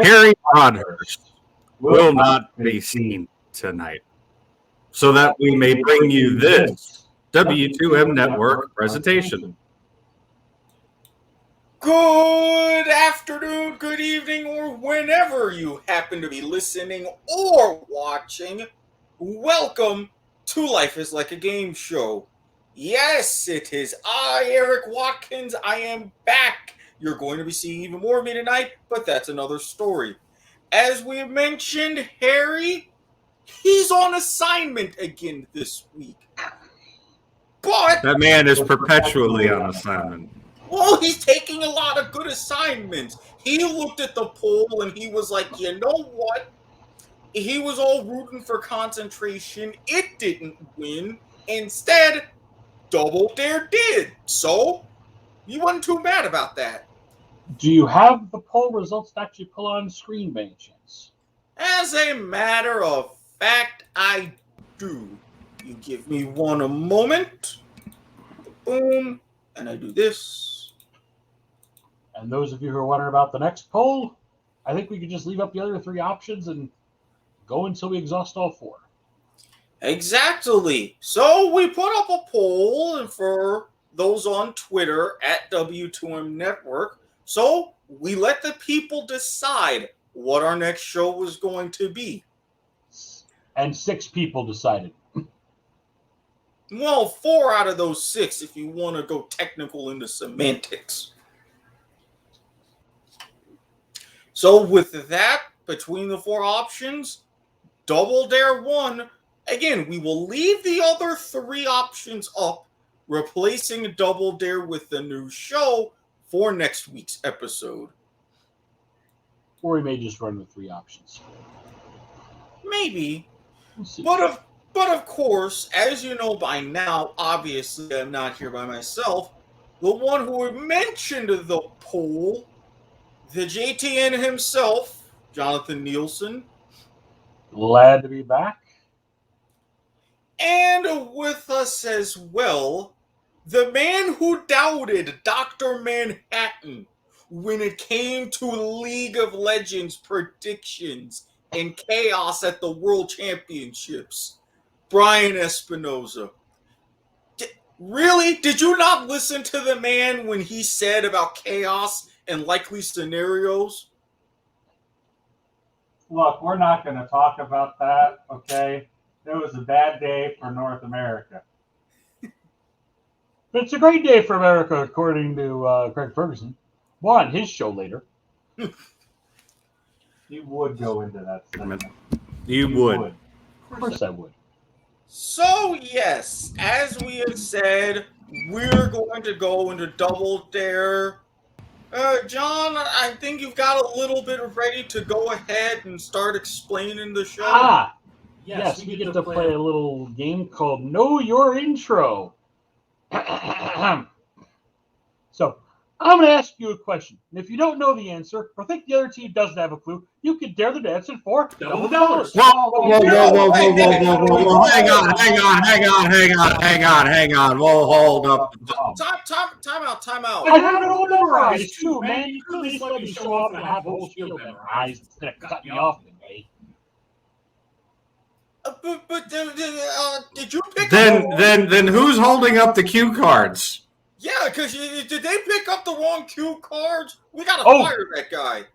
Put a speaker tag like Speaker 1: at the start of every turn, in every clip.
Speaker 1: Harry Broadhurst will not be seen tonight, so that we may bring you this W2M Network presentation.
Speaker 2: Good afternoon, good evening, or whenever you happen to be listening or watching. Welcome to Life is Like a Game Show. Yes, it is I, Eric Watkins. I am back. You're going to be seeing even more of me tonight, but that's another story. As we mentioned, Harry, he's on assignment again this week. But
Speaker 1: that man is perpetually on assignment.
Speaker 2: Well, he's taking a lot of good assignments. He looked at the poll and he was like, you know what? He was all rooting for concentration. It didn't win. Instead, Double Dare did. So, he wasn't too mad about that.
Speaker 3: Do you have the poll results to actually pull on screen by any chance?
Speaker 2: As a matter of fact, I do. You give me a moment. Boom. And I do this.
Speaker 3: And those of you who are wondering about the next poll, I think we could just leave up the other three options and go until we exhaust all four.
Speaker 2: Exactly. So we put up a poll and for those on Twitter at W2M Network. So we let the people decide what our next show was going to be.
Speaker 3: And 6 people decided.
Speaker 2: Well, 4 out of those 6 if you want to go technical into semantics. So with that, between the 4 options, Double Dare won. Again, we will leave the other 3 options up, replacing Double Dare with the new show for next week's episode.
Speaker 3: Or we may just run with 3 options.
Speaker 2: Maybe.
Speaker 3: We'll see.
Speaker 2: But of course, as you know by now, obviously I'm not here by myself. The one who mentioned the poll, the JTN himself, Jonathan Nielsen.
Speaker 3: Glad to be back.
Speaker 2: And with us as well, the man who doubted Dr. Manhattan when it came to League of Legends predictions and chaos at the World Championships, Brian Espinoza. Really? Did you not listen to the man when he said about chaos and likely scenarios?
Speaker 4: Look, we're not going to talk about that, okay? It was a bad day for North America.
Speaker 3: But it's a great day for America, according to Craig Ferguson. Well, on his show later.
Speaker 4: You would go into that segment.
Speaker 1: You would.
Speaker 3: Of course I would.
Speaker 2: So, yes, as we have said, we're going to go into Double Dare. John, I think you've got a little bit ready to go ahead and start explaining the show.
Speaker 3: Yes, we get to play a little game called Know Your Intro. So, I'm going to ask you a question. And if you don't know the answer, or think the other team doesn't have a clue, you can dare them to answer for $double.
Speaker 1: Whoa. Hang on. Whoa, hold up.
Speaker 2: Time out.
Speaker 3: I have it all memorized, too, man. You could at least let me show off and have the whole spiel memorized instead of cutting me off today.
Speaker 2: Did you pick up?
Speaker 1: Then who's holding up the cue cards?
Speaker 2: Yeah, because did they pick up the wrong cue cards? We gotta fire that guy.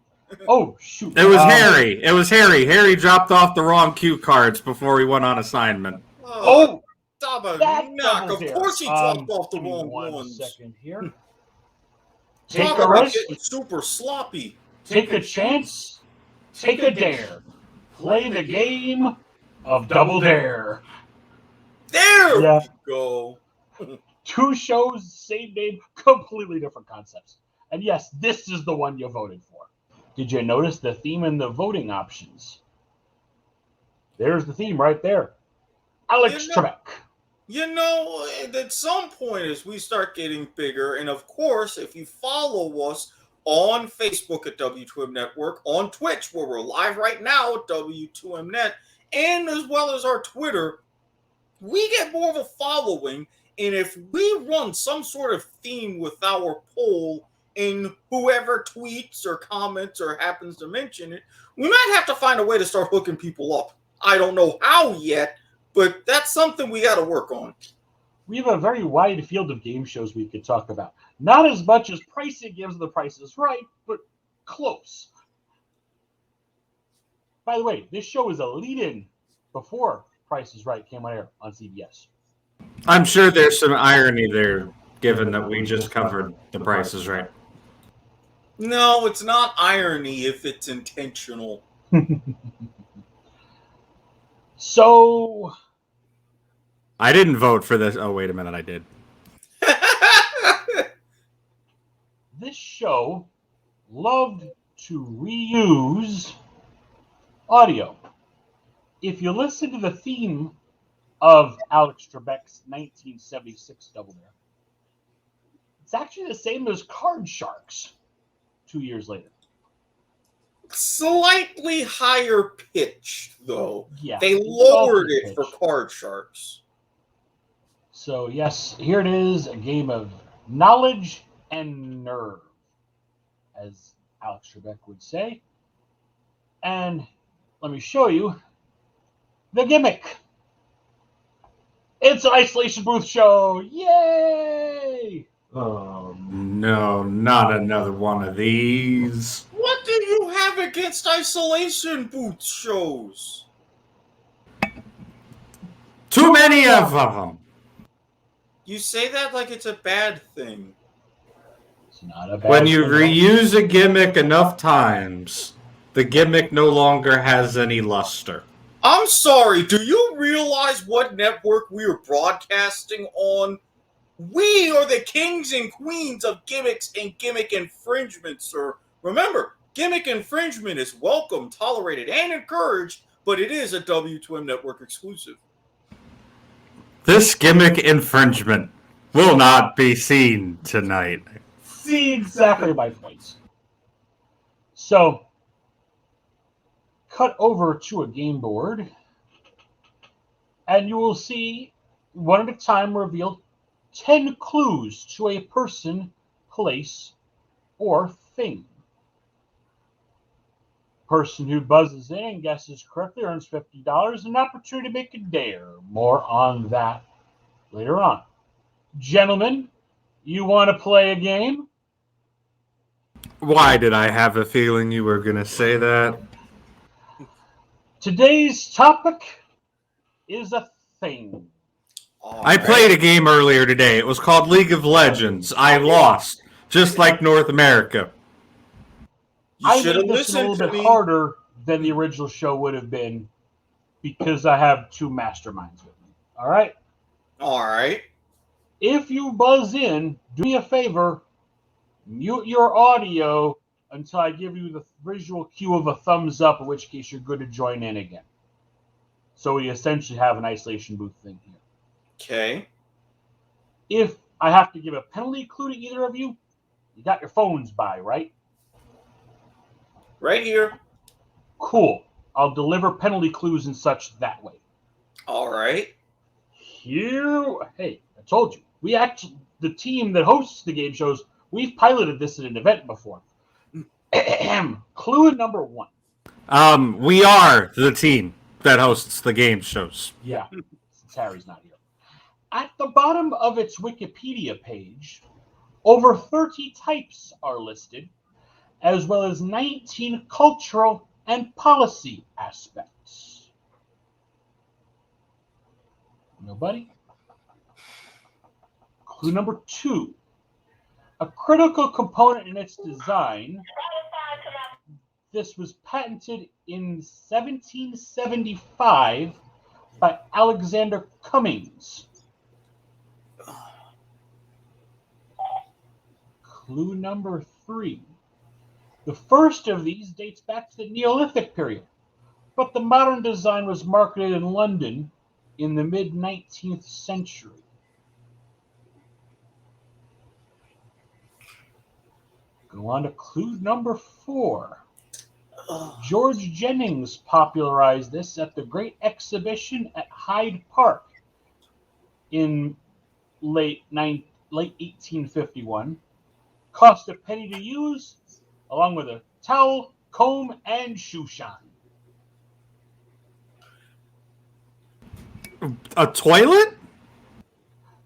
Speaker 3: Oh, shoot.
Speaker 1: It was Harry. Harry dropped off the wrong cue cards before we went on assignment.
Speaker 3: Oh!
Speaker 2: Knock. Of course he dropped off the wrong
Speaker 3: one
Speaker 2: ones.
Speaker 3: Second here.
Speaker 2: Take
Speaker 3: Take a risk.
Speaker 2: getting super sloppy.
Speaker 3: Take a chance. Take a dare. Play the game of Double Dare.
Speaker 2: There
Speaker 3: Yeah.
Speaker 2: we go.
Speaker 3: 2 shows, same name, completely different concepts. And yes, this is the one you voted for. Did you notice the theme in the voting options? There's the theme right there. Alex Trebek.
Speaker 2: You know, at some point as we start getting bigger, and of course, if you follow us on Facebook at W2M Network, on Twitch, where we're live right now at W2MNet, and as well as our Twitter, we get more of a following. And if we run some sort of theme with our poll, and whoever tweets or comments or happens to mention it, we might have to find a way to start hooking people up. I don't know how yet, but that's something we got to work on.
Speaker 3: We have a very wide field of game shows we could talk about. Not as much as Pricing Gives The Price is Right, but close. By the way, this show is a lead-in before Price is Right came on air on CBS.
Speaker 1: I'm sure there's some irony there, given that we just covered The Price is Right.
Speaker 2: No, it's not irony if it's intentional.
Speaker 3: So,
Speaker 1: I didn't vote for this. Oh, wait a minute, I did.
Speaker 3: this show loved to reuse audio. If you listen to the theme of Alex Trebek's 1976 Double Dare, it's actually the same as Card Sharks 2 years later.
Speaker 2: Slightly higher pitched, though.
Speaker 3: Yeah,
Speaker 2: They
Speaker 3: it's
Speaker 2: lowered
Speaker 3: also
Speaker 2: it for
Speaker 3: pitched.
Speaker 2: Card Sharks.
Speaker 3: So, yes, here it is, a game of knowledge and nerve, as Alex Trebek would say. And let me show you the gimmick. It's an Isolation Booth show. Yay!
Speaker 1: No, not another one of these.
Speaker 2: What do you have against Isolation Booth shows?
Speaker 1: Too many of them.
Speaker 2: You say that like it's a bad thing.
Speaker 3: It's not a bad
Speaker 1: When you
Speaker 3: thing.
Speaker 1: reuse a gimmick enough times, the gimmick no longer has any luster.
Speaker 2: I'm sorry, do you realize what network we are broadcasting on? We are the kings and queens of gimmicks and gimmick infringement, sir. Remember, gimmick infringement is welcome, tolerated, and encouraged, but it is a W2M network exclusive.
Speaker 1: This gimmick infringement will not be seen tonight.
Speaker 3: See exactly my points. So, cut over to a game board, and you will see, one at a time, revealed 10 clues to a person, place, or thing. Person who buzzes in and guesses correctly earns $50 and an opportunity to make a dare. More on that later on. Gentlemen, you want to play a game?
Speaker 1: Why did I have a feeling you were going to say that?
Speaker 3: Today's topic is a thing.
Speaker 1: I played a game earlier today. It was called League of Legends. I lost, just like North America.
Speaker 3: I
Speaker 2: should have
Speaker 3: made this a
Speaker 2: listened
Speaker 3: little
Speaker 2: to
Speaker 3: bit
Speaker 2: me.
Speaker 3: harder than the original show would have been because I have two masterminds with me. All right?
Speaker 2: All right.
Speaker 3: If you buzz in, do me a favor, mute your audio until I give you the visual cue of a thumbs up, in which case you're good to join in again. So we essentially have an Isolation Booth thing here.
Speaker 2: Okay.
Speaker 3: If I have to give a penalty clue to either of you, you got your phones by, right?
Speaker 2: Right here.
Speaker 3: Cool. I'll deliver penalty clues and such that way.
Speaker 2: All right.
Speaker 3: Here, hey, I told you. We actually, the team that hosts the game shows, we've piloted this at an event before. Clue number 1.
Speaker 1: We are the team that hosts the game shows.
Speaker 3: Yeah, since Harry's not here. At the bottom of its Wikipedia page, over 30 types are listed, as well as 19 cultural and policy aspects. Nobody? Clue number 2. A critical component in its design, this was patented in 1775 by Alexander Cummings. Clue number 3. The first of these dates back to the Neolithic period, but the modern design was marketed in London in the mid-19th century. Go on to clue number 4. George Jennings popularized this at the Great Exhibition at Hyde Park in late 1851. Cost a penny to use, along with a towel, comb, and shoe shine.
Speaker 1: A toilet?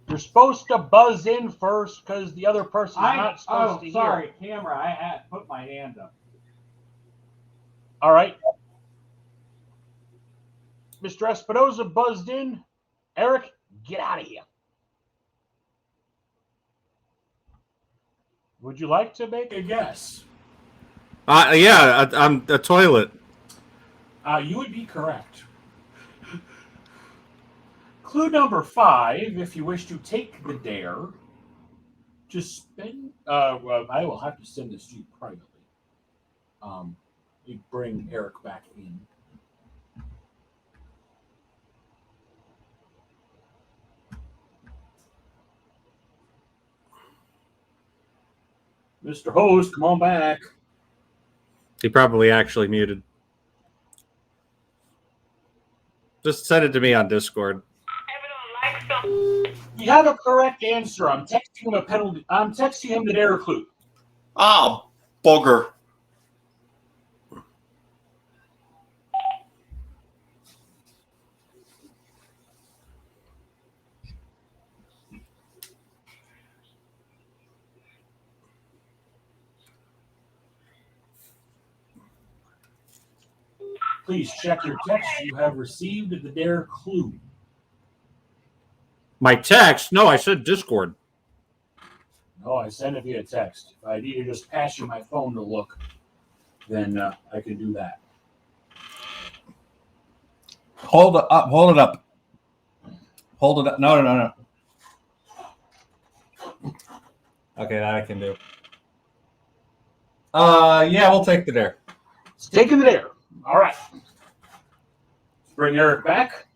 Speaker 3: You're supposed to buzz in first because the other person's not supposed to hear.
Speaker 4: Sorry, camera. I had put my hand up.
Speaker 3: All right. Mr. Espinoza buzzed in. Eric, get out of here. Would you like to make a guess?
Speaker 1: Yeah, I'm a toilet.
Speaker 3: You would be correct. Clue number 5, if you wish to take the dare, to spend... well, I will have to send this to you privately. You bring Eric back in. Mr. Host, come on back.
Speaker 1: He probably actually muted. Just send it to me on Discord.
Speaker 3: You have a correct answer. I'm texting him a penalty. I'm texting him the dare clue.
Speaker 2: Ah, bugger.
Speaker 3: Please check your text. You have received the dare clue.
Speaker 1: My text? No, I said Discord.
Speaker 3: No, I sent it via text. If I need to just pass you my phone to look, then I can do that.
Speaker 5: Hold it up. Hold it up. Hold it up. No. Okay, that I can do. Yeah, we'll take the dare.
Speaker 3: It's taking the dare. All right. Let's bring Eric back.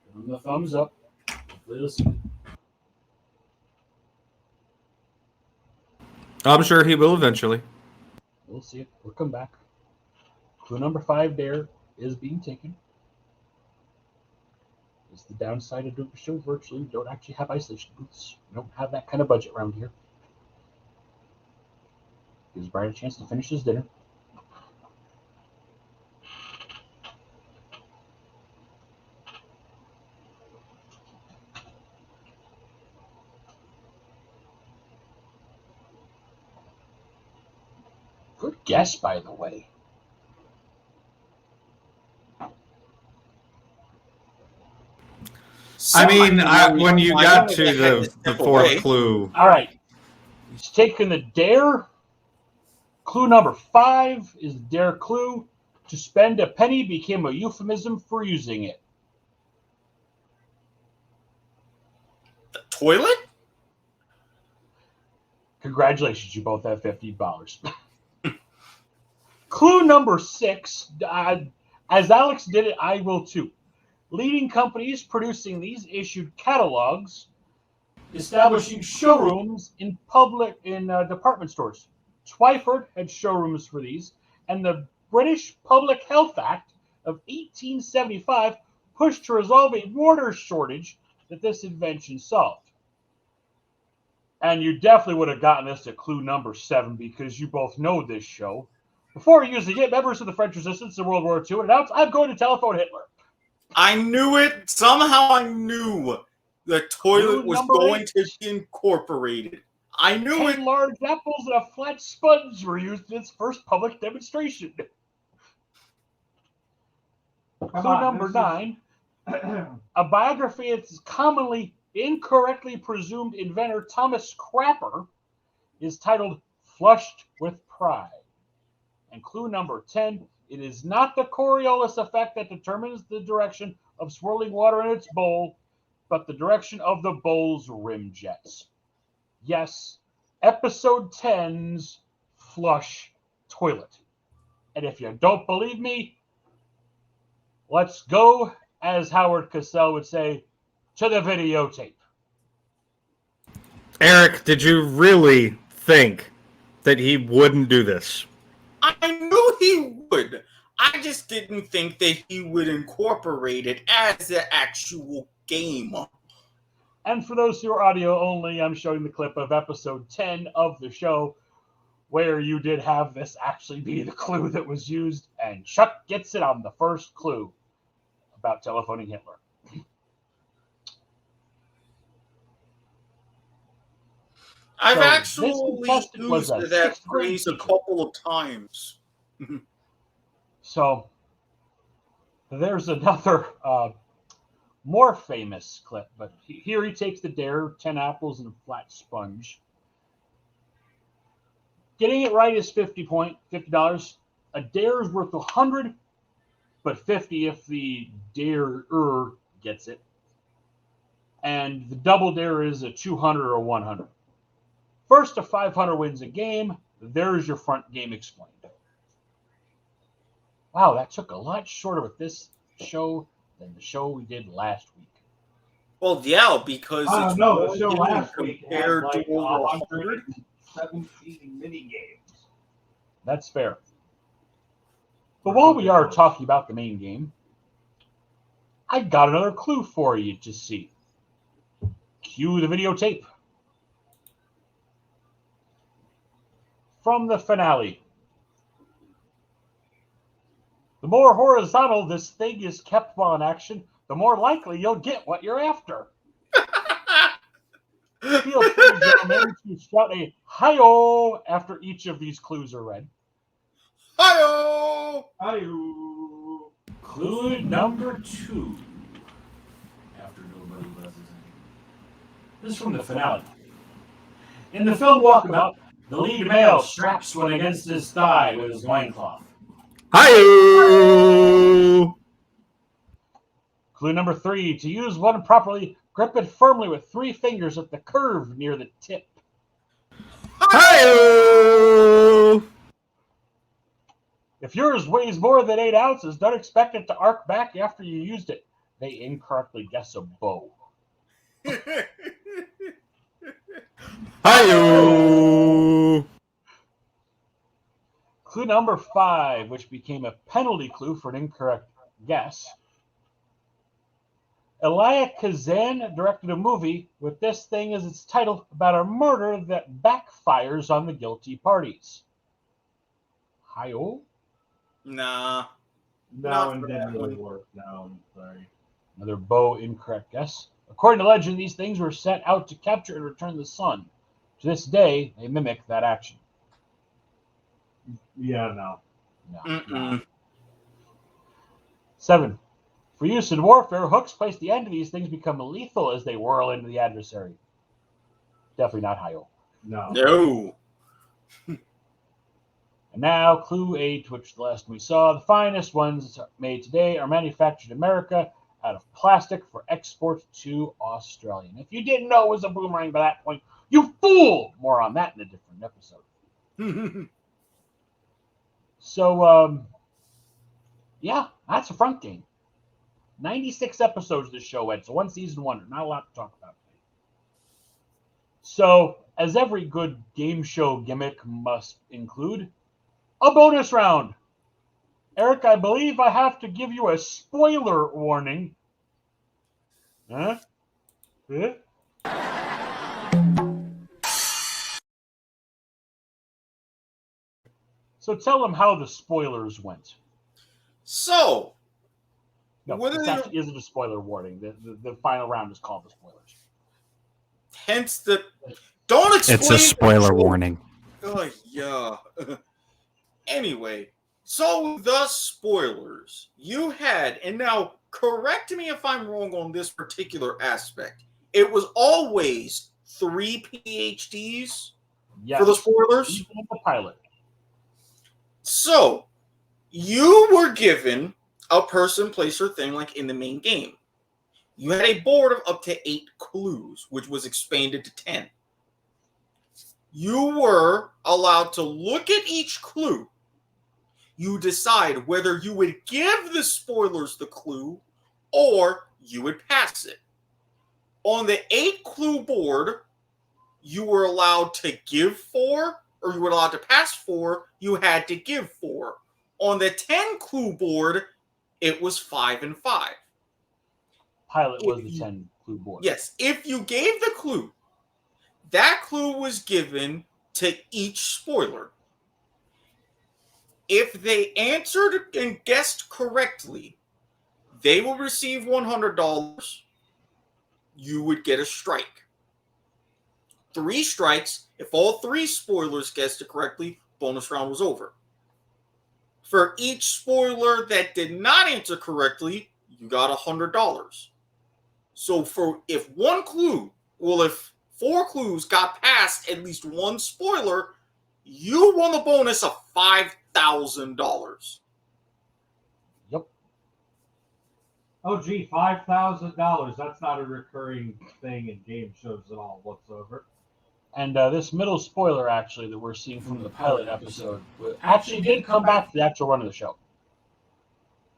Speaker 3: Give him the thumbs up. Hopefully he'll see it.
Speaker 1: I'm sure he will eventually.
Speaker 3: We'll see it. We'll come back. Clue number 5 dare is being taken. It's the downside of doing the show virtually. We don't actually have isolation booths. We don't have that kind of budget around here. Gives Brian a chance to finish his dinner. Good guess, by the way.
Speaker 1: I mean, when you got to the fourth clue,
Speaker 3: All right. He's taken the dare. Clue number 5 is the dare clue. To spend a penny became a euphemism for using it.
Speaker 2: The toilet?
Speaker 3: Congratulations, you both have $50. Clue number 6. As Alex did it, I will too. Leading companies producing these issued catalogs, establishing showrooms in department stores. Twyford had showrooms for these, and the British Public Health Act of 1875 pushed to resolve a water shortage that this invention solved. And you definitely would have gotten this at clue number 7 because you both know this show. Before using it, members of the French Resistance in World War II announced, "I'm going to telephone Hitler."
Speaker 2: I knew it. Somehow I knew the toilet was going to be incorporated. I knew it.
Speaker 3: 10 large apples and a flat sponge were used in its first public demonstration. Clue number 9. A biography of its commonly incorrectly presumed inventor Thomas Crapper is titled Flushed with Pride. And clue number 10. It is not the Coriolis effect that determines the direction of swirling water in its bowl, but the direction of the bowl's rim jets. Yes, episode 10's flush toilet. And if you don't believe me, let's go, as Howard Cosell would say, to the videotape.
Speaker 1: Eric, did you really think that he wouldn't do this?
Speaker 2: I knew he would. I just didn't think that he would incorporate it as an actual game.
Speaker 3: And for those who are audio only, I'm showing the clip of episode 10 of the show where you did have this actually be the clue that was used, and Chuck gets it on the first clue about telephoning Hitler.
Speaker 2: I've
Speaker 3: So
Speaker 2: actually
Speaker 3: this contestant was
Speaker 2: used
Speaker 3: a
Speaker 2: that
Speaker 3: sixth grade
Speaker 2: phrase a
Speaker 3: teacher.
Speaker 2: couple of times.
Speaker 3: So there's another more famous clip, but here he takes the dare, 10 apples and a flat sponge. Getting it right is $50. A dare is worth 100, but 50 if the darer gets it. And the double dare is a 200 or 100. First to 500 wins a game. There's your front game explained. Wow, that took a lot shorter with this show than the show we did last week.
Speaker 2: Well, yeah, because
Speaker 4: I
Speaker 2: it's
Speaker 4: don't know. The
Speaker 2: one
Speaker 4: show
Speaker 2: game
Speaker 4: last week had
Speaker 2: compared
Speaker 4: like
Speaker 2: to over 100.
Speaker 4: 117 mini games.
Speaker 3: That's fair. But while we are talking about the main game, I got another clue for you to see. Cue the videotape. From the finale. The more horizontal this thing is kept while in action, the more likely you'll get what you're after. Feel free, gentlemen, to shout a hi-oh after each of these clues are read.
Speaker 2: Hi-oh!
Speaker 4: Hi-oo.
Speaker 3: Clue number 2. After nobody buzzes in. This is from the finale. In the film Walkabout, the lead male straps one against his thigh with his loincloth.
Speaker 1: Hi-yo!
Speaker 3: Clue number 3. To use one properly, grip it firmly with 3 fingers at the curve near the tip.
Speaker 1: Hi-yo!
Speaker 3: If yours weighs more than 8 ounces, don't expect it to arc back after you used it. They incorrectly guess a bow.
Speaker 1: Hi-yo!
Speaker 3: Clue number 5, which became a penalty clue for an incorrect guess. Elia Kazan directed a movie with this thing as its title about a murder that backfires on the guilty parties. Hi-oh?
Speaker 2: Nah.
Speaker 4: No,
Speaker 2: Not
Speaker 4: and
Speaker 2: for
Speaker 4: didn't
Speaker 2: that
Speaker 4: really
Speaker 2: one.
Speaker 4: work. No, I'm sorry.
Speaker 3: Another bow incorrect guess. According to legend, these things were sent out to capture and return the sun. To this day, they mimic that action.
Speaker 4: Yeah, no.
Speaker 3: No.
Speaker 2: Mm-mm.
Speaker 3: 7. For use in warfare, hooks placed at the end of these things become lethal as they whirl into the adversary. Definitely not Hi-oh.
Speaker 4: No.
Speaker 2: No.
Speaker 3: And now, clue 8, which the last we saw, the finest ones made today are manufactured in America out of plastic for export to Australia. And if you didn't know it was a boomerang by that point, you fool! More on that in a different episode. So, yeah, that's a front game. 96 episodes this show had, so one season wonder. Not a lot to talk about today. So, as every good game show gimmick must include, a bonus round. Eric, I believe I have to give you a spoiler warning. Huh? Huh? So tell them how the spoilers went.
Speaker 2: So,
Speaker 3: No,
Speaker 2: What
Speaker 3: this
Speaker 2: are
Speaker 3: actually isn't a spoiler warning. The final round is called the spoilers.
Speaker 2: hence the... Don't explain...
Speaker 1: It's a spoiler warning.
Speaker 2: Oh, yeah. Anyway, so the spoilers. You had, and now correct me if I'm wrong on this particular aspect, it was always 3 PhDs
Speaker 3: Yes.
Speaker 2: for the spoilers?
Speaker 3: Even the pilot.
Speaker 2: So, you were given a person, place, or thing like in the main game. You had a board of up to 8 clues, which was expanded to 10. You were allowed to look at each clue. You decide whether you would give the spoilers the clue or you would pass it. On the 8 clue board, you were allowed to give 4, or you were allowed to pass 4, you had to give 4. On the 10 clue board, it was 5 and 5.
Speaker 3: Pilot was the 10 clue board.
Speaker 2: Yes, if you gave the clue, that clue was given to each spoiler. If they answered and guessed correctly, they will receive $100. You would get a strike. 3 strikes. If all 3 spoilers guessed it correctly, bonus round was over. For each spoiler that did not answer correctly, you got $100. So if 4 clues got past at least 1 spoiler, you won the bonus of $5,000.
Speaker 3: Yep.
Speaker 4: Oh, gee, $5,000. That's not a recurring thing in game shows at all whatsoever.
Speaker 3: And this middle spoiler, actually, that we're seeing from the pilot episode, actually did come back to the actual run of the show.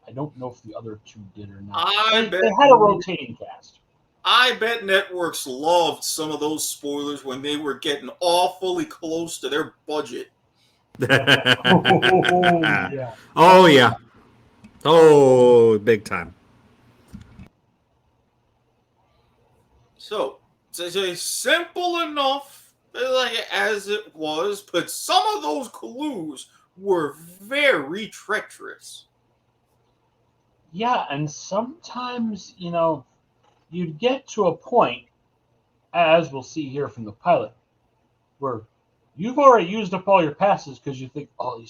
Speaker 3: I don't know if the other 2 did or not. They had a rotating cast.
Speaker 2: I bet networks loved some of those spoilers when they were getting awfully close to their budget.
Speaker 3: Yeah.
Speaker 1: Oh, yeah. Oh, big time.
Speaker 2: So, it's simple enough as it was, but some of those clues were very treacherous.
Speaker 3: Yeah, and sometimes, you'd get to a point, as we'll see here from the pilot, where you've already used up all your passes because you think, oh,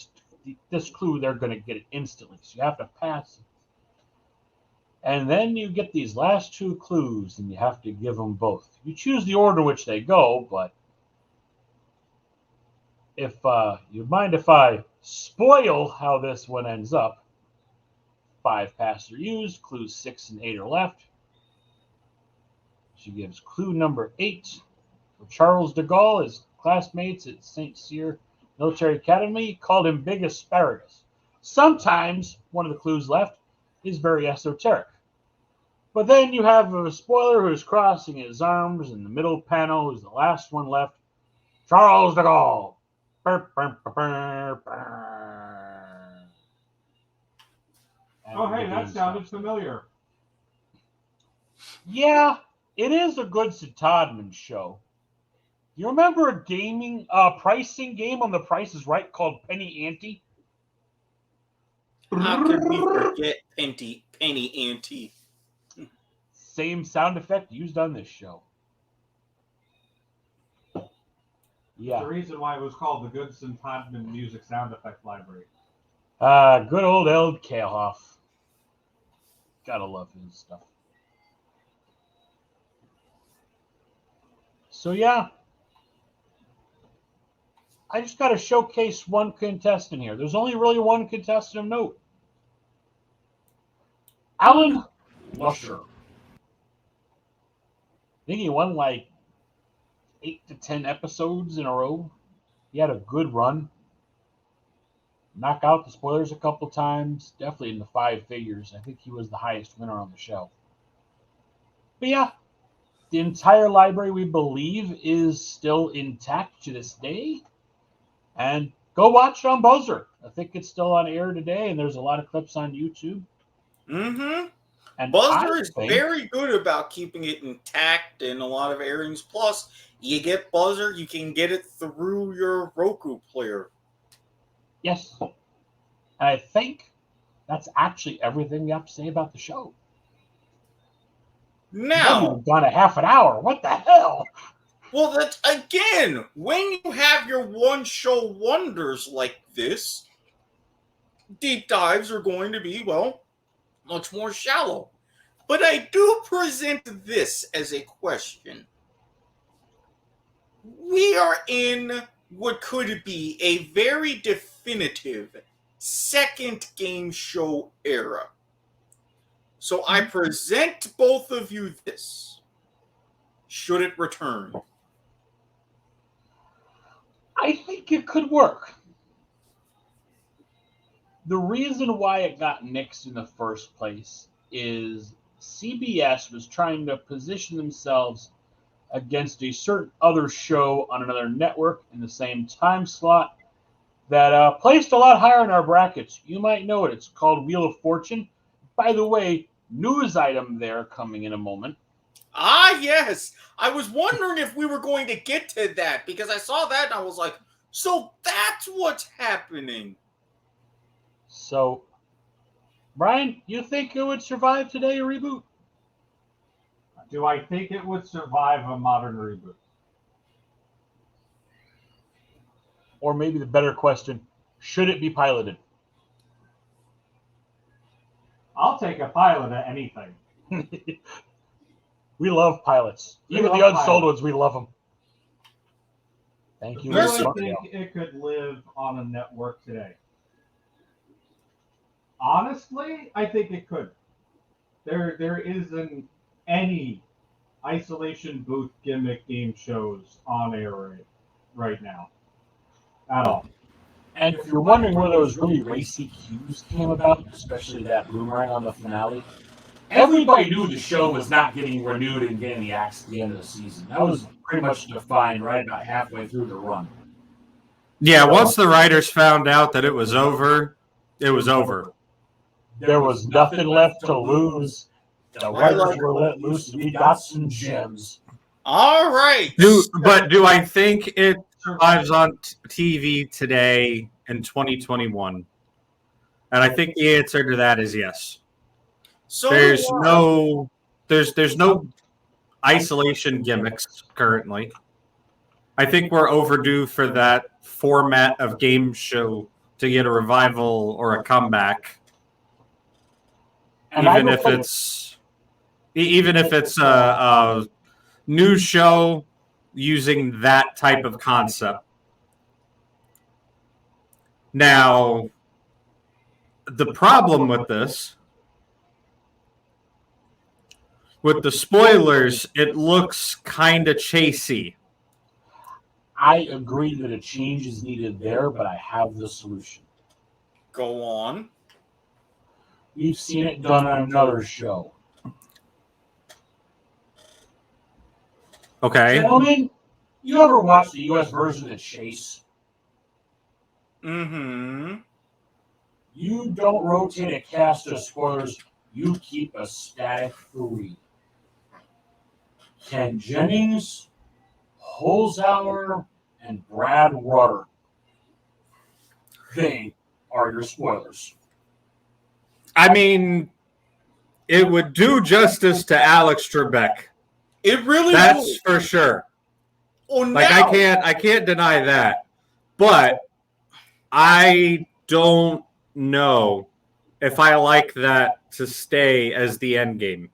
Speaker 3: this clue, they're going to get it instantly. So you have to pass it. And then you get these last 2 clues, and you have to give them both. You choose the order in which they go, but if you mind if I spoil how this one ends up, 5 passes are used, clues 6 and 8 are left. She gives clue number 8. For Charles de Gaulle, his classmates at St. Cyr Military Academy called him Big Asparagus. Sometimes one of the clues left is very esoteric. But then you have a spoiler who's crossing his arms, and the middle panel is the last one left. Charles de Gaulle. Burr, burr, burr, burr, burr.
Speaker 4: Oh, hey, that sounded familiar.
Speaker 3: Yeah, it is a good Todman show. You remember a pricing game on The Price is Right called Penny Ante?
Speaker 2: How could we forget Penny Ante?
Speaker 3: Same sound effect used on this show. Yeah.
Speaker 4: The reason why it was called the Goodson Todman Music Sound Effect Library.
Speaker 3: Good old Eld Kalehoff. Gotta love his stuff. So yeah, I just got to showcase one contestant here. There's only really one contestant of note. Alan Lusher. I think he won like 8 to 10 episodes in a row. He had a good run. Knock out the spoilers a couple times. Definitely in the 5 figures. I think he was the highest winner on the show. But yeah, the entire library, we believe, is still intact to this day. And go watch it on Buzzer. I think it's still on air today, and there's a lot of clips on YouTube.
Speaker 2: Mm-hmm.
Speaker 3: And
Speaker 2: Buzzer is very good about keeping it intact in a lot of airings. Plus, you get Buzzer, you can get it through your Roku player.
Speaker 3: Yes. And I think that's actually everything we have to say about the show.
Speaker 2: Now,
Speaker 3: we've gone a half an hour. What the hell?
Speaker 2: Well, that's again, when you have your one-show wonders like this, deep dives are going to be, well, much more shallow. But I do present this as a question. We are in what could be a very definitive second game show era. So I present both of you this. Should it return?
Speaker 3: I think it could work. The reason why it got nixed in the first place is CBS was trying to position themselves against a certain other show on another network in the same time slot, that placed a lot higher in our brackets. You might know it. It's called Wheel of Fortune. By the way, news item there coming in a moment.
Speaker 2: Ah, yes. I was wondering if we were going to get to that because I saw that and I was like, so that's what's happening.
Speaker 3: So, Brian, you think it would survive today, a reboot?
Speaker 4: Do I think it would survive a modern reboot?
Speaker 3: Or maybe the better question, should it be piloted?
Speaker 4: I'll take a pilot at anything.
Speaker 3: We love pilots.
Speaker 4: We
Speaker 3: Even the
Speaker 4: love
Speaker 3: unsold
Speaker 4: pilots.
Speaker 3: ones, we love them. Thank you.
Speaker 4: Do I
Speaker 3: Smart
Speaker 4: think
Speaker 3: Gal.
Speaker 4: it could live on a network today? Honestly, I think it could. There isn't any isolation booth gimmick game shows on air right now at all.
Speaker 3: And if you're wondering where those really racy cues came about, especially that boomerang on the finale, everybody knew the show was not getting renewed and getting the axe at the end of the season. That was pretty much defined right about halfway through the run.
Speaker 1: Yeah, once the writers found out that it was over, it was over.
Speaker 3: There was nothing left to lose. The writers were let loose, and we got some gems.
Speaker 2: All right.
Speaker 1: Do I think it survives on TV today in 2021? And I think the answer to that is yes.
Speaker 2: So
Speaker 1: There's no isolation gimmicks currently. I think we're overdue for that format of game show to get a revival or a comeback.
Speaker 3: And
Speaker 1: Even if it's a new show using that type of concept. Now, the problem with this, with the spoilers, it looks kind of chasey.
Speaker 3: I agree that a change is needed there, but I have the solution.
Speaker 2: Go on.
Speaker 3: We've seen it done on another show.
Speaker 1: Okay.
Speaker 3: Gentlemen, you ever watch the U.S. version of Chase?
Speaker 2: Mm-hmm.
Speaker 3: You don't rotate a cast of spoilers. You keep a static 3. Ken Jennings, Holzhauer, and Brad Rutter. They are your spoilers.
Speaker 1: I mean, it would do justice to Alex Trebek.
Speaker 2: It really
Speaker 1: That's
Speaker 2: would.
Speaker 1: for sure.
Speaker 2: Oh,
Speaker 1: Like
Speaker 2: now,
Speaker 1: I can't deny that. But I don't know if I like that to stay as the end game.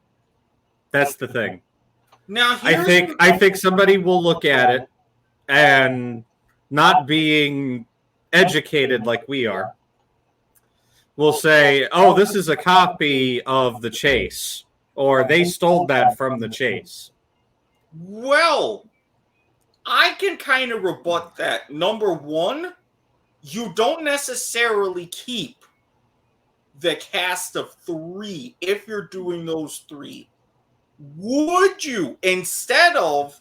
Speaker 1: That's the thing.
Speaker 2: now
Speaker 1: I think somebody will look at it and not being educated like we are will say, "Oh, this is a copy of The Chase," or "They stole that from The Chase."
Speaker 2: Well, I can kind of rebut that. Number one, you don't necessarily keep the cast of 3 if you're doing those 3. Would you, instead of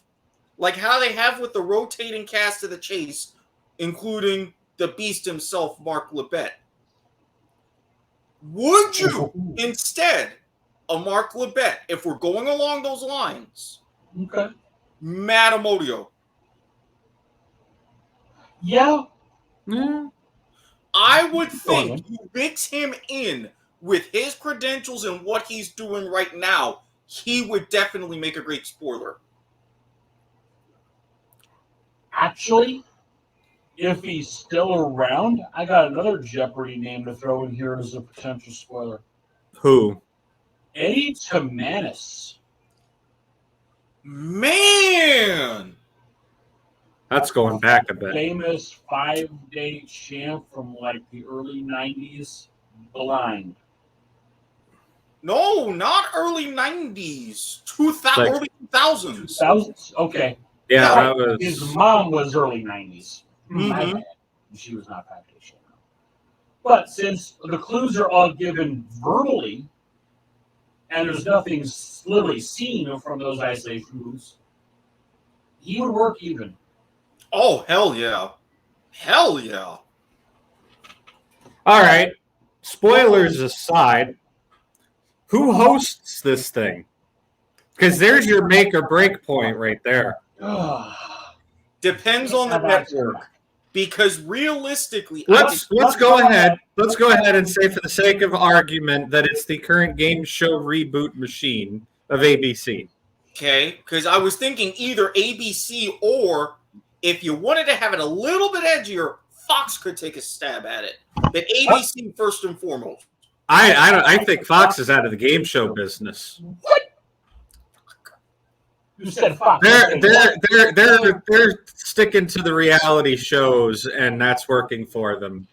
Speaker 2: like how they have with the rotating cast of The Chase, including the Beast himself, Mark Lebet, would you instead of Mark Lebet, if we're going along those lines,
Speaker 3: Okay.
Speaker 2: Matt Amodio?
Speaker 3: Yeah.
Speaker 2: I would think you mix him in with his credentials and what he's doing right now, he would definitely make a great spoiler.
Speaker 3: Actually, if he's still around, I got another Jeopardy name to throw in here as a potential spoiler.
Speaker 1: Who?
Speaker 3: Eddie Tamanis.
Speaker 2: Man!
Speaker 1: That's going back a bit.
Speaker 3: Famous 5-day champ from like the early 90s. Blind.
Speaker 2: No, not early 90s.
Speaker 1: Like-
Speaker 2: Early 2000s.
Speaker 3: 2000s? Okay.
Speaker 1: Yeah, that
Speaker 3: His
Speaker 1: was.
Speaker 3: mom was early 90s. My
Speaker 2: Mhm.
Speaker 3: bad. She was not 5-day champ. But since the clues are all given verbally, and there's nothing literally seen from those isolation moves, he would work even.
Speaker 2: Oh, hell yeah. Hell yeah.
Speaker 1: All right. Spoilers aside, who hosts this thing? Because there's your make or break point right there.
Speaker 2: Depends on the network. Because realistically,
Speaker 1: Let's go ahead. Let's go ahead and say, for the sake of argument, that it's the current game show reboot machine of ABC.
Speaker 2: Okay, because I was thinking either ABC or if you wanted to have it a little bit edgier, Fox could take a stab at it. But ABC first and foremost.
Speaker 1: I think Fox is out of the game show business.
Speaker 3: What? You said Fox.
Speaker 1: They're sticking to the reality shows, and that's working for them.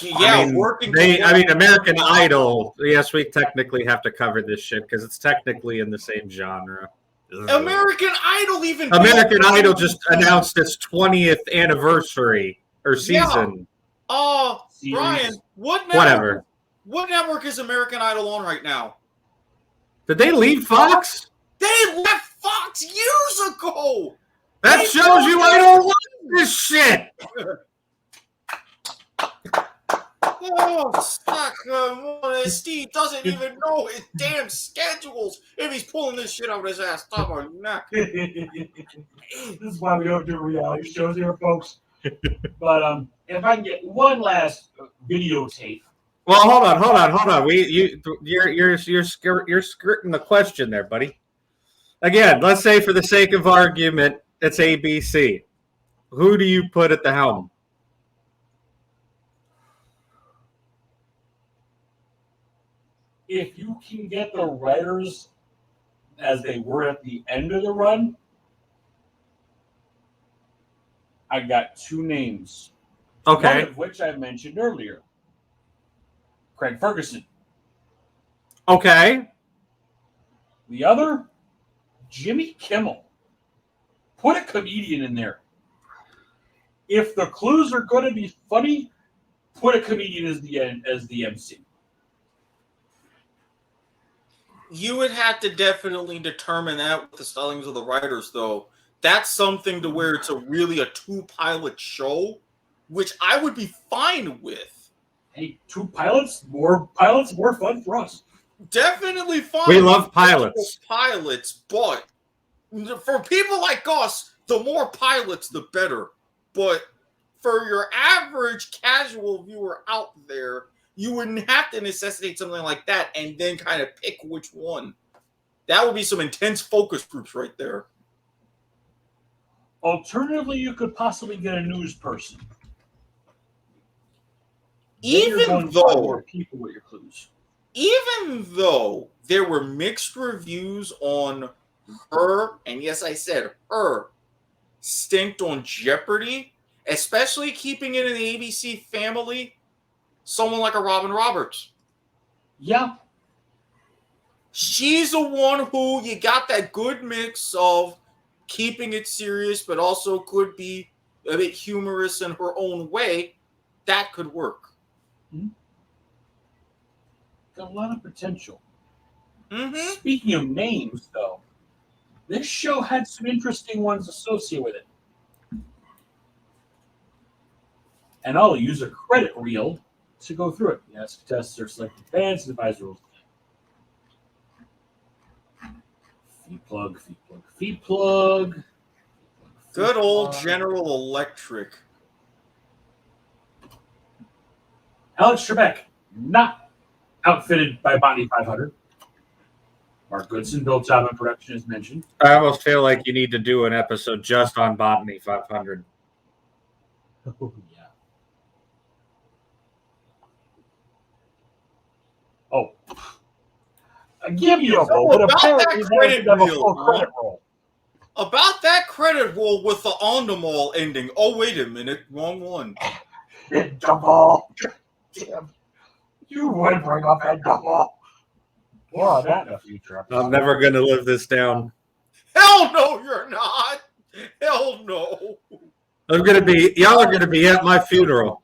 Speaker 2: Yeah, working.
Speaker 1: American Idol. Yes, we technically have to cover this shit because it's technically in the same genre.
Speaker 2: American Idol
Speaker 1: just announced its 20th anniversary or season.
Speaker 2: Oh, Brian,
Speaker 1: Whatever.
Speaker 2: What network is American Idol on right now?
Speaker 1: Did they leave Fox?
Speaker 2: They left Fox years ago.
Speaker 1: That shows you I don't like this shit.
Speaker 2: Oh, suck. Steve doesn't even know his damn schedules if he's pulling this shit out of his ass top of his neck.
Speaker 3: This is why we don't do reality shows here, folks. But if I can get one last videotape.
Speaker 1: Well, hold on. You're skirting the question there, buddy. Again, let's say for the sake of argument, it's ABC. Who do you put at the helm?
Speaker 3: If you can get the writers as they were at the end of the run, I got two names.
Speaker 1: Okay.
Speaker 3: One of which I mentioned earlier. Craig Ferguson.
Speaker 1: Okay.
Speaker 3: The other, Jimmy Kimmel. Put a comedian in there. If the clues are going to be funny, put a comedian as the MC.
Speaker 2: You would have to definitely determine that with the stylings of the writers, though. That's something to where it's a two-pilot show, which I would be fine with.
Speaker 3: Hey, more pilots, more fun for us.
Speaker 2: Definitely fine.
Speaker 1: We love pilots.
Speaker 2: But for people like us, the more pilots, the better. But for your average casual viewer out there, you wouldn't have to necessitate something like that and then kind of pick which one. That would be some intense focus groups right there.
Speaker 3: Alternatively, you could possibly get a news person.
Speaker 2: Even though there were mixed reviews on her, and yes, I said her, stint on Jeopardy, especially keeping it in the ABC family, someone like a Robin Roberts.
Speaker 3: Yeah.
Speaker 2: She's the one who you got that good mix of keeping it serious, but also could be a bit humorous in her own way. That could work.
Speaker 3: Mm-hmm. Got a lot of potential.
Speaker 2: Mm-hmm.
Speaker 3: Speaking of names, though, this show had some interesting ones associated with it. And I'll use a credit reel to go through it. Yes, contestants are selected fans and advisor rules. Feed plug.
Speaker 2: Good old General Electric.
Speaker 3: Alex Trebek, not outfitted by Botany 500. Mark Goodson, Bill Tubman production as mentioned.
Speaker 1: I almost feel like you need to do an episode just on Botany 500.
Speaker 3: Oh, yeah. Oh. I give you a roll, but apparently they have a full credit roll.
Speaker 2: About that credit roll with the on the mall ending. Oh, wait a minute. Wrong one.
Speaker 3: Double. Damn. You would bring up that double. More on that in a future episode.
Speaker 1: I'm never going to live this down.
Speaker 2: Hell no, you're not. Hell no.
Speaker 1: Y'all are going to be at my funeral.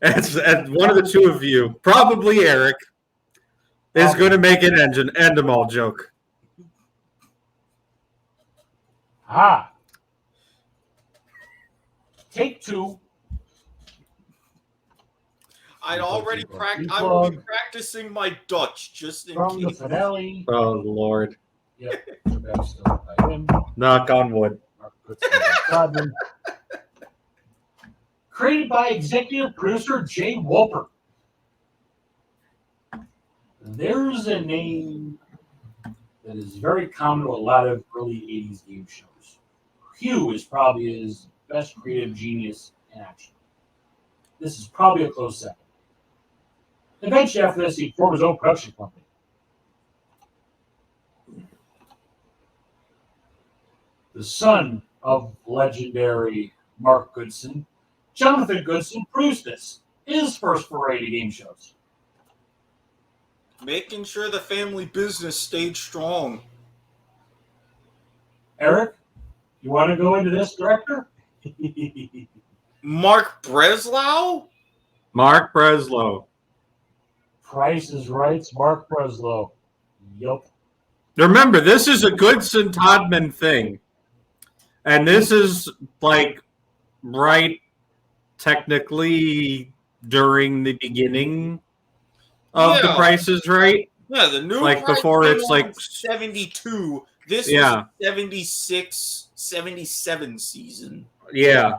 Speaker 1: And one of the two of you, probably Eric, is going to make an end them all joke.
Speaker 3: Take two.
Speaker 2: I'd already
Speaker 3: Plug.
Speaker 2: I will be practicing my Dutch just in
Speaker 3: From the
Speaker 2: case.
Speaker 3: finale.
Speaker 1: Oh Lord.
Speaker 3: Yep. Trebek still by him.
Speaker 1: Knock on wood.
Speaker 3: Mark Goodson by Todman. Created by executive producer Jay Wolper. There's a name that is very common to a lot of early 80s game shows. Hugh is probably his best creative genius in action. This is probably a close second. Eventually, after this, he formed his own production company. The son of legendary Mark Goodson, Jonathan Goodson produced this, his first foray to game shows.
Speaker 2: Making sure the family business stayed strong.
Speaker 3: Eric, you want to go into this, director?
Speaker 2: Mark Breslau?
Speaker 1: Mark Breslow.
Speaker 3: Price is Right's Mark Breslow. Yup.
Speaker 1: Remember, this is a Goodson Todman thing. And this is like right technically during the beginning of The Price is Right.
Speaker 2: Yeah, the new
Speaker 1: Like
Speaker 2: Price
Speaker 1: before
Speaker 2: came
Speaker 1: it's
Speaker 2: on
Speaker 1: like
Speaker 2: in 72. This
Speaker 1: Yeah.
Speaker 2: was 76, 77 season.
Speaker 1: Yeah.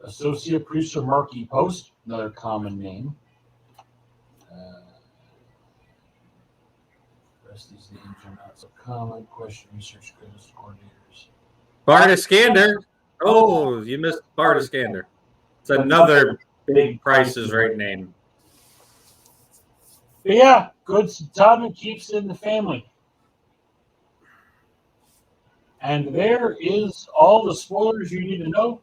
Speaker 3: Associate producer Mark E. Post, another common name. Rest of these names are not so common. Question research goes coordinators.
Speaker 1: Barta Skander. Oh, you missed Barta Skander. It's another big Price is Right name.
Speaker 3: But yeah, Goodson Todman keeps it in the family. And there is all the spoilers you need to know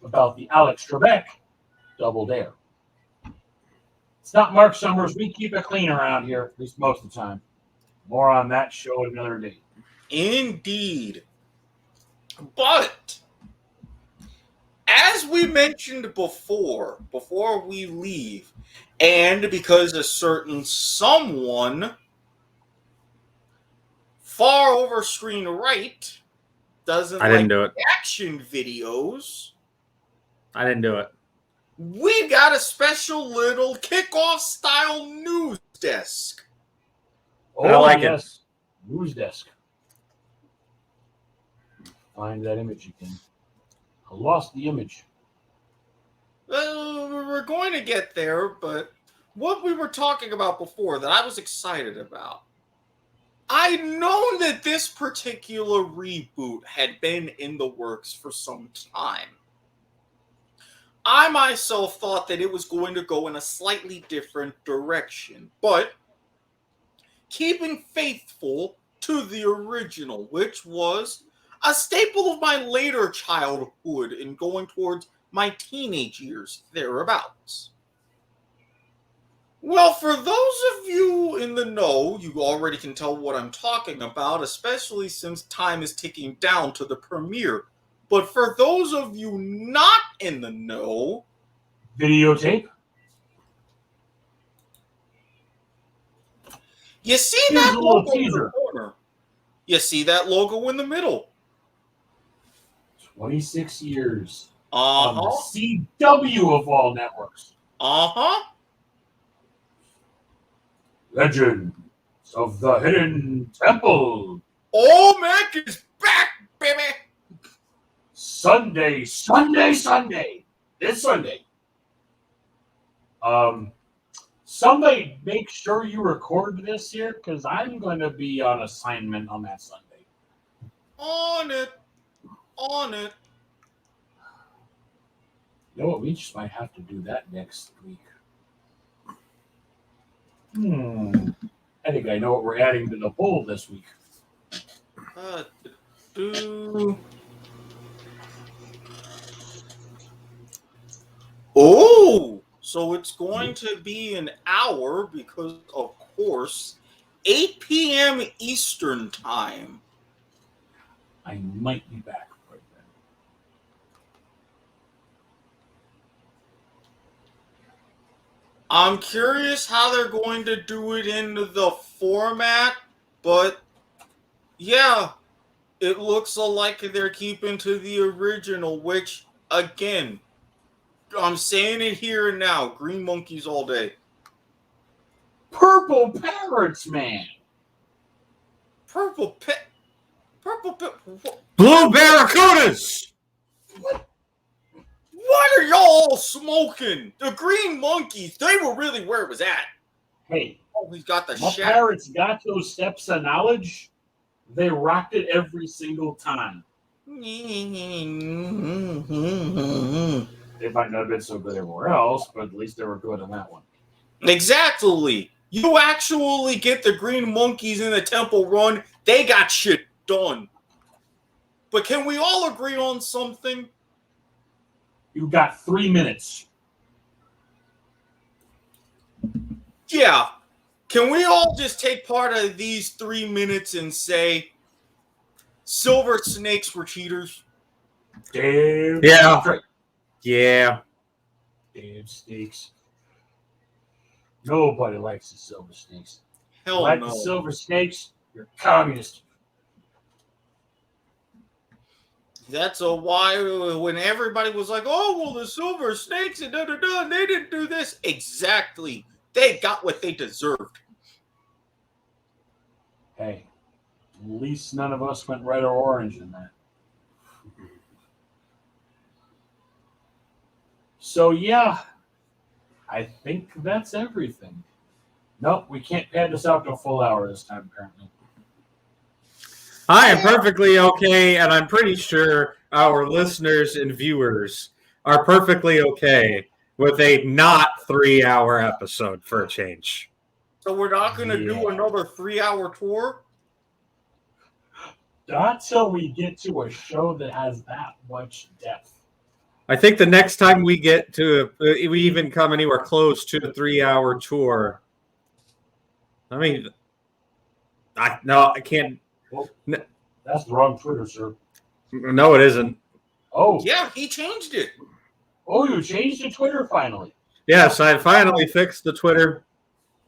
Speaker 3: about the Alex Trebek Double Dare. It's not Mark Summers. We keep it clean around here, at least most of the time. More on that show another day.
Speaker 2: Indeed. But, as we mentioned before we leave, and because a certain someone far over screen right doesn't
Speaker 1: I didn't
Speaker 2: like
Speaker 1: do it.
Speaker 2: action videos,
Speaker 1: I didn't do it.
Speaker 2: we got a special little kickoff style news desk.
Speaker 1: I like it.
Speaker 3: News desk. Find that image again. I lost the image.
Speaker 2: We're going to get there, but what we were talking about before that I was excited about. I'd known that this particular reboot had been in the works for some time. I myself thought that it was going to go in a slightly different direction, but keeping faithful to the original, which was a staple of my later childhood and going towards my teenage years, thereabouts. Well, for those of you in the know, you already can tell what I'm talking about, especially since time is ticking down to the premiere. But for those of you not in the know,
Speaker 3: Videotape.
Speaker 2: you see
Speaker 3: Here's
Speaker 2: that
Speaker 3: a little
Speaker 2: logo in the
Speaker 3: teaser.
Speaker 2: corner. You see that logo in the middle.
Speaker 3: 26 years.
Speaker 2: Uh-huh.
Speaker 3: On the CW of all networks.
Speaker 2: Uh-huh.
Speaker 3: Legends of the Hidden Temple.
Speaker 2: Old Mac is back, baby.
Speaker 3: Sunday. This Sunday. Somebody make sure you record this here, because I'm going to be on assignment on that Sunday.
Speaker 2: On it.
Speaker 3: You know what? We just might have to do that next week. I think I know what we're adding to the poll this week.
Speaker 2: Oh, so it's going to be an hour because, of course, 8 p.m. Eastern Time.
Speaker 3: I might be back right then.
Speaker 2: I'm curious how they're going to do it in the format, but yeah, it looks like they're keeping to the original, which, again, I'm saying it here and now. Green monkeys all day.
Speaker 3: Purple parrots, man.
Speaker 2: Purple.
Speaker 1: Blue barracudas.
Speaker 2: What are y'all smoking? The green monkeys. They were really where it was at.
Speaker 3: Hey,
Speaker 2: Oh, he's got the
Speaker 3: my
Speaker 2: shit.
Speaker 3: parrots got those steps of knowledge. They rocked it every single time. They might not have been so good everywhere else, but at least they were good on that one.
Speaker 2: Exactly. You actually get the green monkeys in the Temple Run. They got shit done. But can we all agree on something?
Speaker 3: You got 3 minutes.
Speaker 2: Yeah. Can we all just take part of these 3 minutes and say Silver Snakes were cheaters?
Speaker 3: Damn.
Speaker 1: Yeah.
Speaker 3: Straight.
Speaker 1: Yeah.
Speaker 3: Damn snakes. Nobody likes the silver snakes.
Speaker 2: Hell
Speaker 3: Like
Speaker 2: no.
Speaker 3: the silver snakes, you're communist.
Speaker 2: That's why when everybody was like, oh, well, the Silver Snakes and da-da-da, they didn't do this. Exactly. They got what they deserved.
Speaker 3: Hey, at least none of us went red or orange in that. So, yeah, I think that's everything. Nope, we can't pad this out to a full hour this time, apparently.
Speaker 1: I am perfectly okay, and I'm pretty sure our listeners and viewers are perfectly okay with a not 3-hour episode for a change.
Speaker 2: So we're not going to do another 3-hour tour?
Speaker 3: Not till we get to a show that has that much depth.
Speaker 1: I think the next time we get to, we even come anywhere close to a 3-hour tour. I mean, I can't.
Speaker 3: Well, that's the wrong Twitter, sir.
Speaker 1: No, it isn't.
Speaker 3: Oh,
Speaker 2: Yeah, he changed it.
Speaker 3: oh, you changed the Twitter finally.
Speaker 1: Yes, I finally fixed the Twitter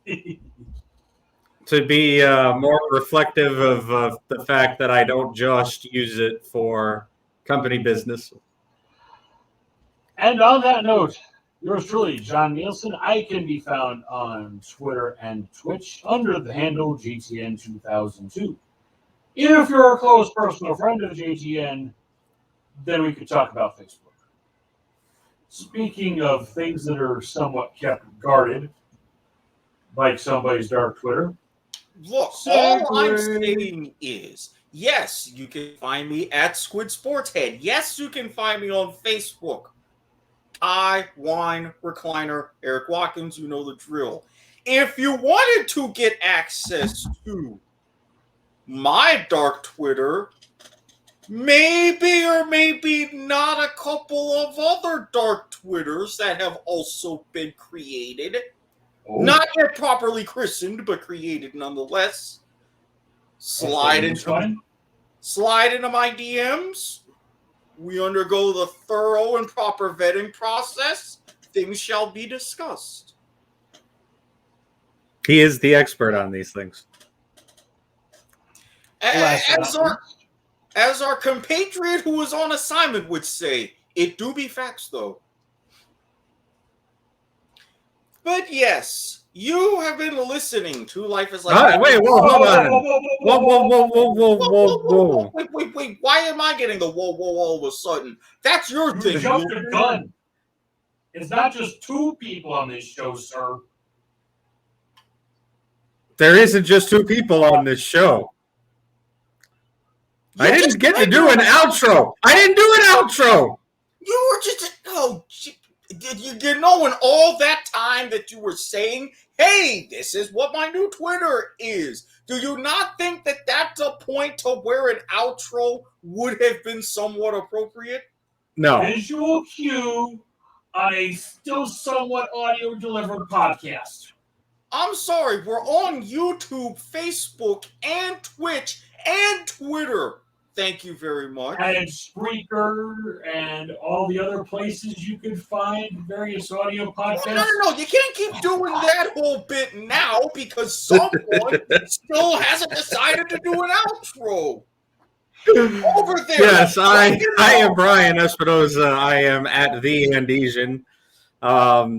Speaker 1: to be more reflective of the fact that I don't just use it for company business.
Speaker 3: And on that note, yours truly, John Nielsen. I can be found on Twitter and Twitch under the handle GTN2002. If you're a close personal friend of JTN, then we could talk about Facebook. Speaking of things that are somewhat kept guarded, like somebody's dark Twitter.
Speaker 2: Look, all I'm saying is, yes, you can find me at Squid Sports Head. Yes, you can find me on Facebook. Tie, Wine, Recliner, Eric Watkins, you know the drill. If you wanted to get access to my dark Twitter, maybe or maybe not a couple of other dark Twitters that have also been created.
Speaker 3: Oh,
Speaker 2: Not yet properly christened, but created nonetheless. Slide into my DMs. We undergo the thorough and proper vetting process. Things shall be discussed.
Speaker 1: He is the expert on these things.
Speaker 2: As our compatriot who was on assignment would say, it do be facts though. But yes, you have been listening to Life is Like...
Speaker 1: Wait, whoa, hold on. Whoa.
Speaker 2: Wait. Why am I getting the whoa all of a sudden? That's your
Speaker 3: You
Speaker 2: thing.
Speaker 3: jumped the gun. It's not just two people on this show, sir.
Speaker 1: There isn't just two people on this show. I didn't get to do an outro.
Speaker 2: You were just... You know, in all that time that you were saying, hey, this is what my new Twitter is. Do you not think that that's a point to where an outro would have been somewhat appropriate?
Speaker 1: No.
Speaker 3: Visual cue on a still somewhat audio delivered podcast.
Speaker 2: I'm sorry, we're on YouTube, Facebook, and Twitch, and Twitter. Thank you very much.
Speaker 3: And Spreaker and all the other places you can find various audio podcasts.
Speaker 2: No. You can't keep doing that whole bit now because someone still hasn't decided to do an outro. Over there.
Speaker 1: Yes, I am Brian Espinoza. I am at the Andesian.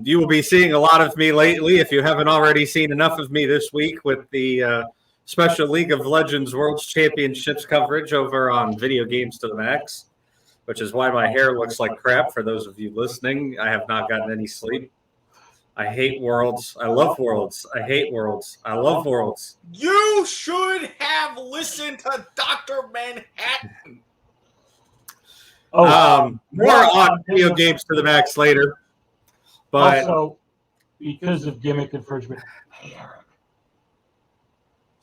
Speaker 1: You will be seeing a lot of me lately if you haven't already seen enough of me this week with the Special League of Legends World Championships coverage over on Video Games to the Max, which is why my hair looks like crap for those of you listening. I have not gotten any sleep. I hate Worlds. I love Worlds. I hate Worlds. I love Worlds.
Speaker 2: You should have listened to Dr. Manhattan.
Speaker 1: More on Video Games to the Max later. But
Speaker 3: also, because of gimmick infringement, hey, Eric,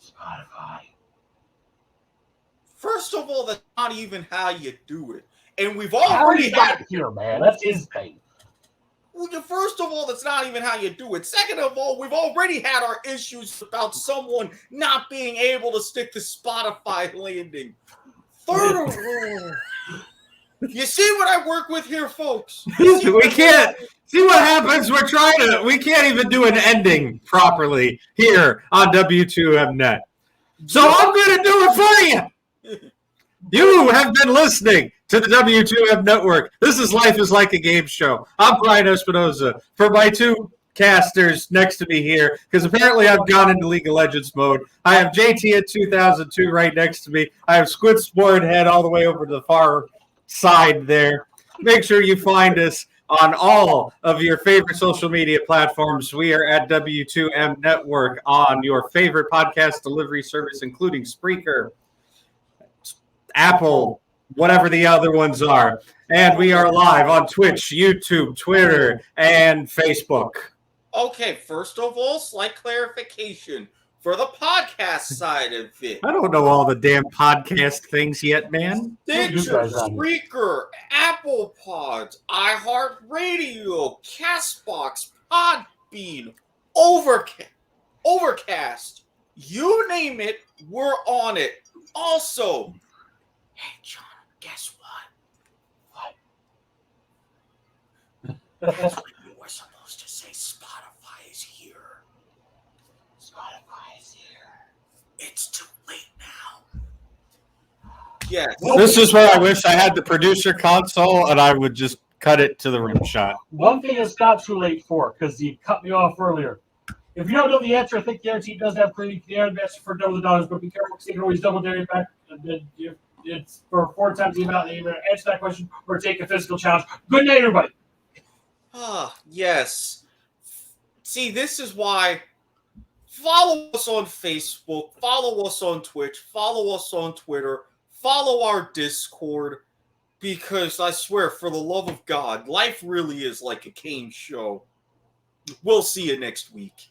Speaker 3: Spotify.
Speaker 2: First of all, that's not even how you do it. And we've
Speaker 3: How
Speaker 2: already
Speaker 3: he got
Speaker 2: had.
Speaker 3: here, man. That's his thing.
Speaker 2: Well, first of all, that's not even how you do it. Second of all, we've already had our issues about someone not being able to stick to Spotify landing. Third of all, you see what I work with here, folks?
Speaker 1: we can't see what happens. We can't even do an ending properly here on W2Mnet. So I'm going to do it for you. You have been listening to the W2M Network. This is Life is Like a Game Show. I'm Brian Espinoza. For my two casters next to me here, because apparently I've gone into League of Legends mode, I have JT at 2002 right next to me. I have Squid Sporedhead all the way over to the far side there. Make sure you find us on all of your favorite social media platforms. We are at W2M Network on your favorite podcast delivery service, including Spreaker, Apple, whatever the other ones are. And we are live on Twitch, YouTube, Twitter, and Facebook.
Speaker 2: Okay, first of all, slight clarification. For the podcast side of it,
Speaker 1: I don't know all the damn podcast things yet, man.
Speaker 2: Stitcher, Spreaker, Apple Pods, iHeartRadio, CastBox, Podbean, Overcast, you name it, we're on it. Also, hey, John, guess what? You were supposed to say Spotify is here. Spotify is here. It's too late now. Yes.
Speaker 1: This is where I wish I had the producer console and I would just cut it to the rim shot.
Speaker 3: One thing it's not too late for, because you cut me off earlier. If you don't know the answer, I think Guaranteed does have pretty clear answer for double the dollars, but be careful because you can always double down it back. It's for 4 times the amount that you answer that question or take a physical challenge. Good night, everybody.
Speaker 2: Ah, yes. See, this is why follow us on Facebook, follow us on Twitch, follow us on Twitter, follow our Discord, because I swear, for the love of God, life really is like a game show. We'll see you next week.